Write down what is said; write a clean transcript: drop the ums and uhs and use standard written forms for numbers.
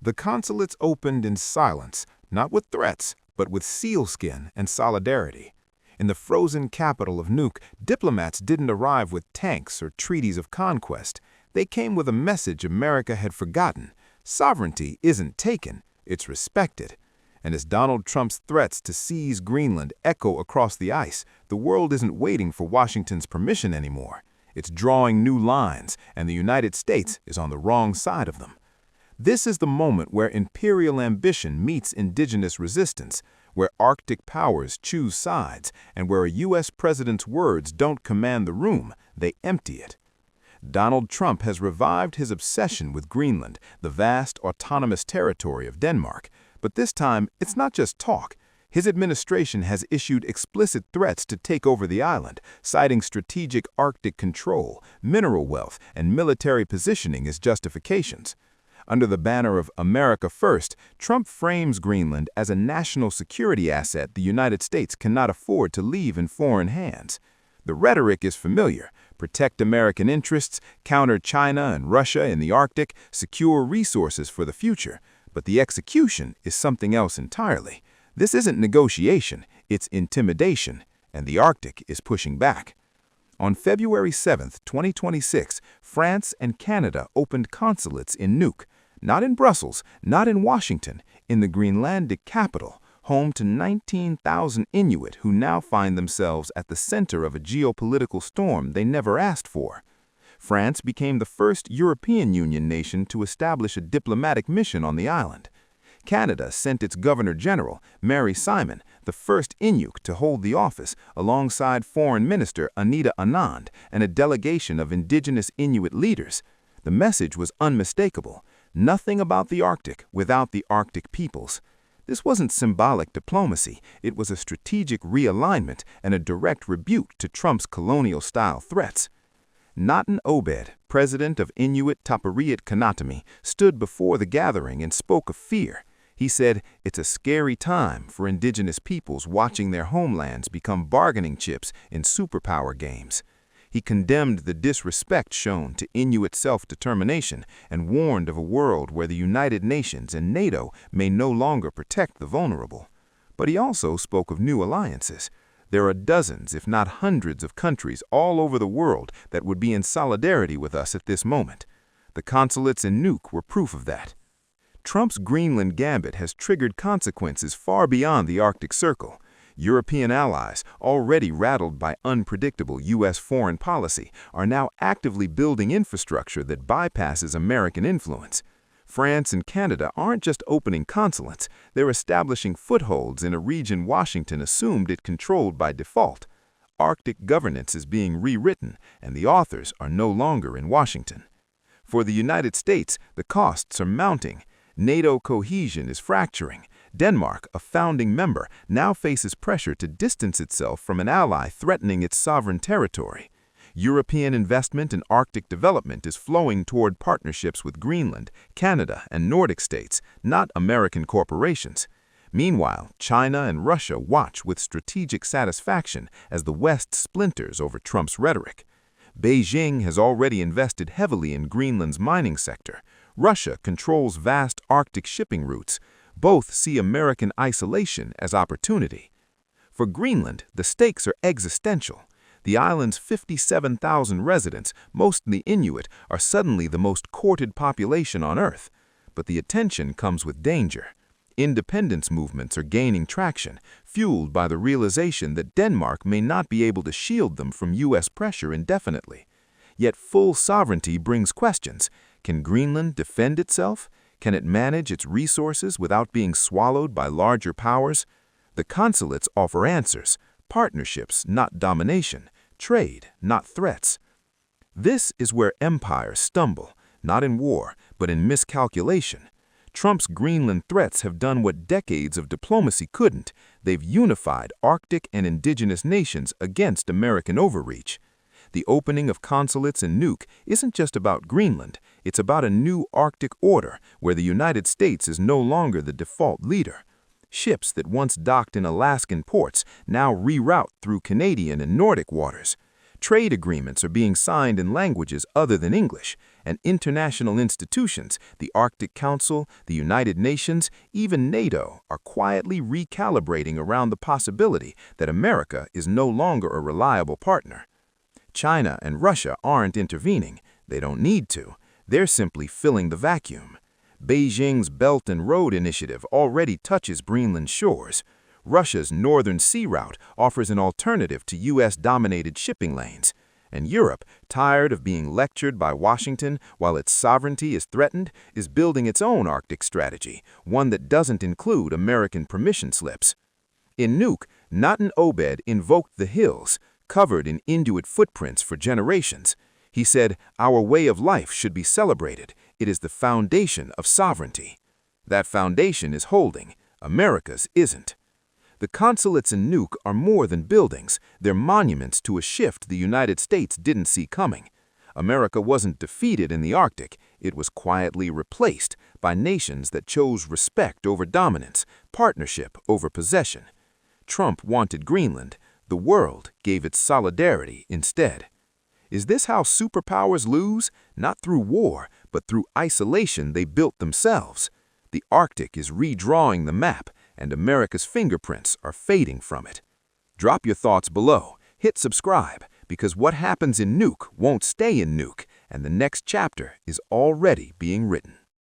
The consulates opened in silence, not with threats, but with sealskin and solidarity. In the frozen capital of Nuuk, diplomats didn't arrive with tanks or treaties of conquest. They came with a message America had forgotten. Sovereignty isn't taken, it's respected. And as Donald Trump's threats to seize Greenland echo across the ice, the world isn't waiting for Washington's permission anymore. It's drawing new lines, and the United States is on the wrong side of them. This is the moment where imperial ambition meets indigenous resistance, where Arctic powers choose sides, and where a U.S. president's words don't command the room, they empty it. Donald Trump has revived his obsession with Greenland, the vast autonomous territory of Denmark. But this time, it's not just talk. His administration has issued explicit threats to take over the island, citing strategic Arctic control, mineral wealth, and military positioning as justifications. Under the banner of America First, Trump frames Greenland as a national security asset the United States cannot afford to leave in foreign hands. The rhetoric is familiar: protect American interests, counter China and Russia in the Arctic, secure resources for the future. But the execution is something else entirely. This isn't negotiation, it's intimidation, and the Arctic is pushing back. On February 7, 2026, France and Canada opened consulates in Nuuk, not in Brussels, not in Washington, in the Greenlandic capital, home to 19,000 Inuit who now find themselves at the center of a geopolitical storm they never asked for. France became the first European Union nation to establish a diplomatic mission on the island. Canada sent its Governor-General, Mary Simon, the first Inuk to hold the office, alongside Foreign Minister Anita Anand and a delegation of Indigenous Inuit leaders. The message was unmistakable: nothing about the Arctic without the Arctic peoples. This wasn't symbolic diplomacy, it was a strategic realignment and a direct rebuke to Trump's colonial-style threats. Naten Obed, president of Inuit Tapiriit Kanatami, stood before the gathering and spoke of fear. He said, "It's a scary time for indigenous peoples watching their homelands become bargaining chips in superpower games." He condemned the disrespect shown to Inuit self-determination and warned of a world where the United Nations and NATO may no longer protect the vulnerable. But he also spoke of new alliances. There are dozens, if not hundreds, of countries all over the world that would be in solidarity with us at this moment. The consulates in Nuuk were proof of that. Trump's Greenland gambit has triggered consequences far beyond the Arctic Circle. European allies, already rattled by unpredictable U.S. foreign policy, are now actively building infrastructure that bypasses American influence. France and Canada aren't just opening consulates, they're establishing footholds in a region Washington assumed it controlled by default. Arctic governance is being rewritten, and the authors are no longer in Washington. For the United States, the costs are mounting. NATO cohesion is fracturing. Denmark, a founding member, now faces pressure to distance itself from an ally threatening its sovereign territory. European investment in Arctic development is flowing toward partnerships with Greenland, Canada, and Nordic states, not American corporations. Meanwhile, China and Russia watch with strategic satisfaction as the West splinters over Trump's rhetoric. Beijing has already invested heavily in Greenland's mining sector. Russia controls vast Arctic shipping routes. Both see American isolation as opportunity. For Greenland, the stakes are existential. The island's 57,000 residents, mostly Inuit, are suddenly the most courted population on Earth. But the attention comes with danger. Independence movements are gaining traction, fueled by the realization that Denmark may not be able to shield them from U.S. pressure indefinitely. Yet full sovereignty brings questions. Can Greenland defend itself? Can it manage its resources without being swallowed by larger powers? The consulates offer answers: partnerships, not domination; trade, not threats. This is where empires stumble, not in war, but in miscalculation. Trump's Greenland threats have done what decades of diplomacy couldn't. They've unified Arctic and indigenous nations against American overreach. The opening of consulates in Nuuk isn't just about Greenland, it's about a new Arctic order where the United States is no longer the default leader. Ships that once docked in Alaskan ports now reroute through Canadian and Nordic waters. Trade agreements are being signed in languages other than English, and international institutions, the Arctic Council, the United Nations, even NATO, are quietly recalibrating around the possibility that America is no longer a reliable partner. China and Russia aren't intervening. They don't need to. They're simply filling the vacuum. Beijing's Belt and Road Initiative already touches Greenland shores. Russia's Northern Sea Route offers an alternative to U.S.-dominated shipping lanes. And Europe, tired of being lectured by Washington while its sovereignty is threatened, is building its own Arctic strategy, one that doesn't include American permission slips. In Nuuk, Natan Obed invoked the hills, covered in Inuit footprints for generations. He said, "Our way of life should be celebrated. It is the foundation of sovereignty." That foundation is holding. America's isn't. The consulates in Nuuk are more than buildings. They're monuments to a shift the United States didn't see coming. America wasn't defeated in the Arctic. It was quietly replaced by nations that chose respect over dominance, partnership over possession. Trump wanted Greenland. The world gave its solidarity instead. Is this how superpowers lose? Not through war, but through isolation they built themselves. The Arctic is redrawing the map, and America's fingerprints are fading from it. Drop your thoughts below. Hit subscribe, because what happens in Nuuk won't stay in Nuuk, and the next chapter is already being written.